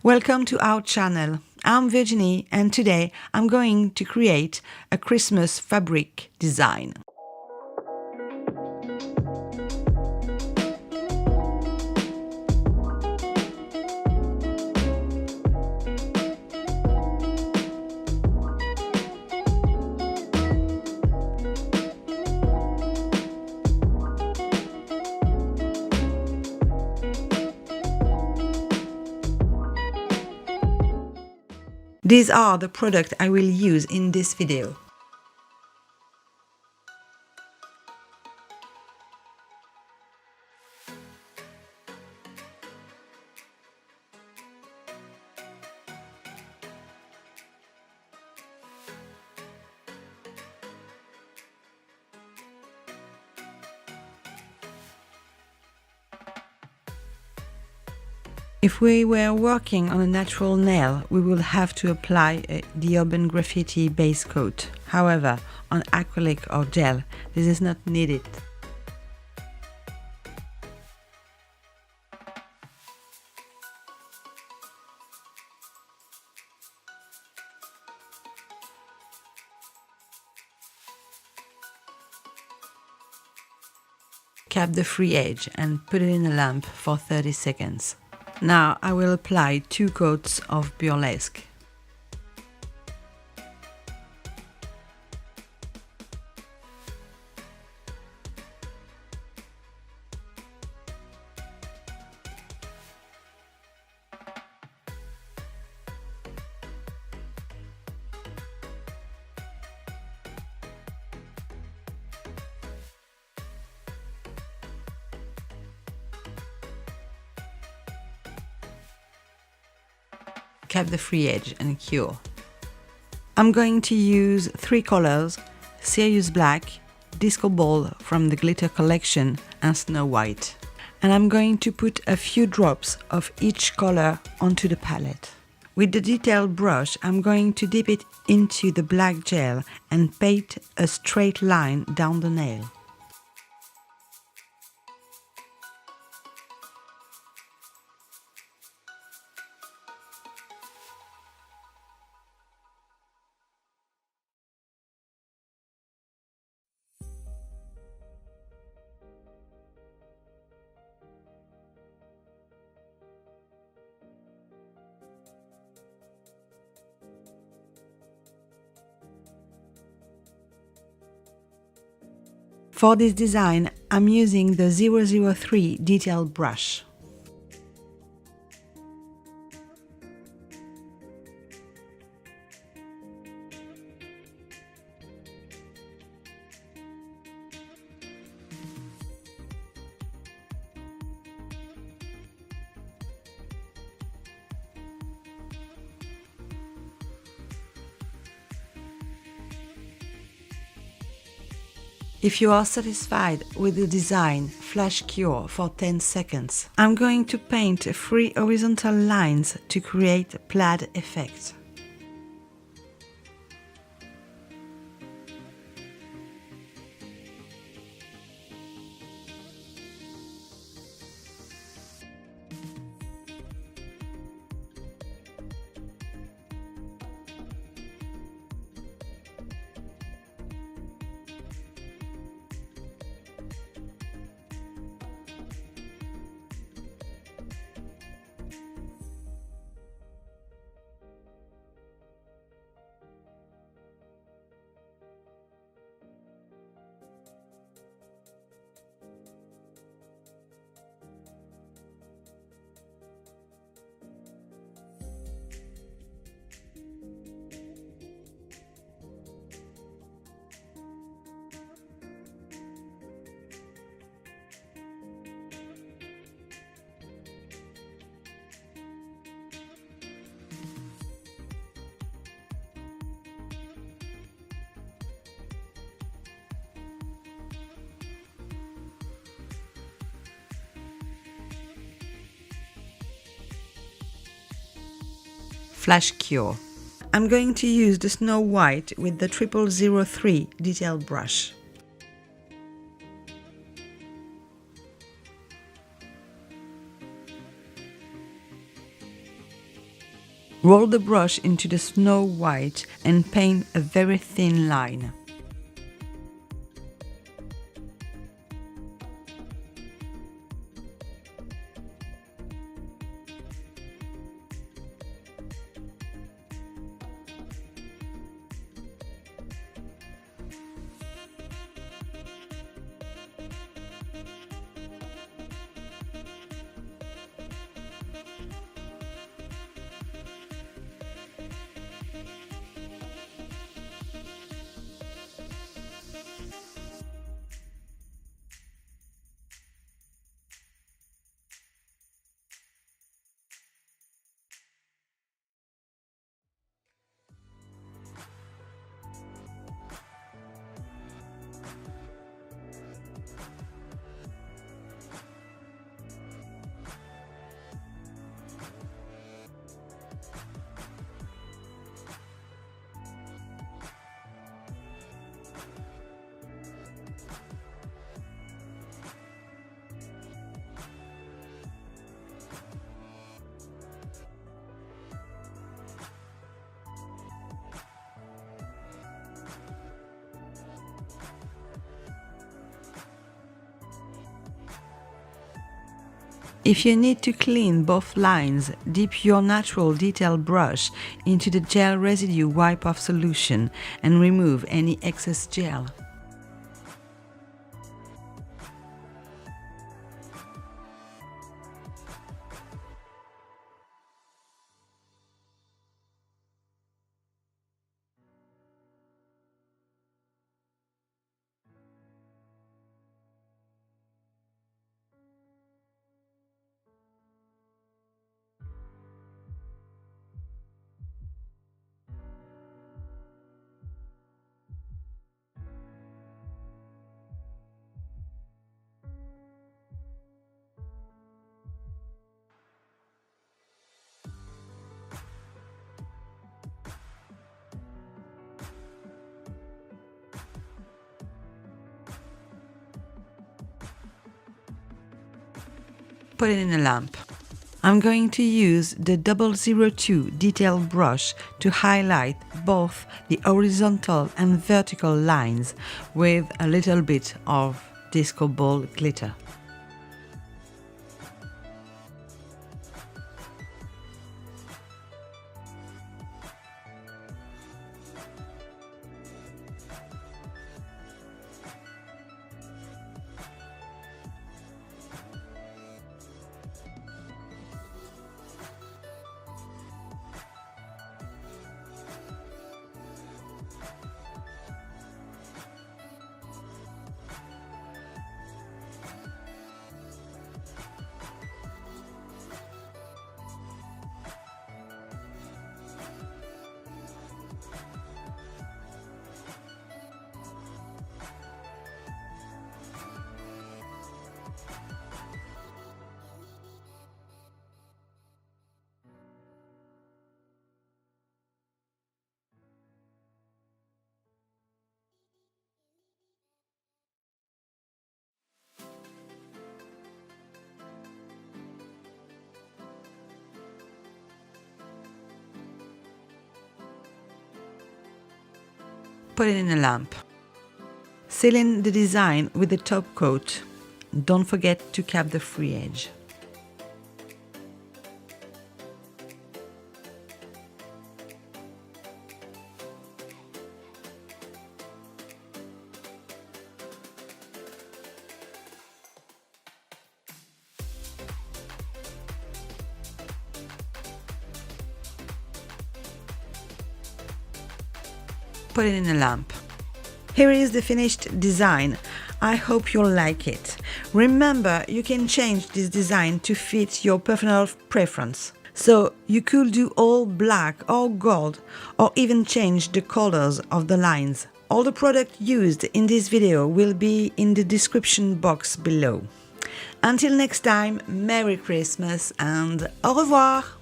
Welcome to our channel. I'm Virginie and today I'm going to create a Christmas fabric design. These are the products I will use in this video. If we were working on a natural nail, we would have to apply the urban graffiti base coat. However, on acrylic or gel, this is not needed. Cap the free edge and put it in a lamp for 30 seconds. Now I will apply 2 coats of Burlesque. Cap the free edge and cure. I'm going to use 3 colors: Serious Black, Disco Ball from the Glitter Collection and Snow White. And I'm going to put a few drops of each color onto the palette. With the detailed brush, I'm going to dip it into the black gel and paint a straight line down the nail. For this design, I'm using the 003 detail brush. If you are satisfied with the design, flash cure for 10 seconds. I'm going to paint 3 horizontal lines to create a plaid effect. Flash cure. I'm going to use the Snow White with the 003 detail brush. Roll the brush into the snow white and paint a very thin line. If you need to clean both lines, dip your natural detail brush into the gel residue wipe-off solution and remove any excess gel. Put it in a lamp. I'm going to use the 002 detail brush to highlight both the horizontal and vertical lines with a little bit of disco ball glitter. Put it in a lamp. Seal in the design with the top coat. Don't forget to cap the free edge. Put it in a lamp. Here is the finished design. I hope you'll like it. Remember, you can change this design to fit your personal preference. So you could do all black or gold, or even change the colors of the lines. All the product used in this video will be in the description box below. Until next time, Merry Christmas and au revoir!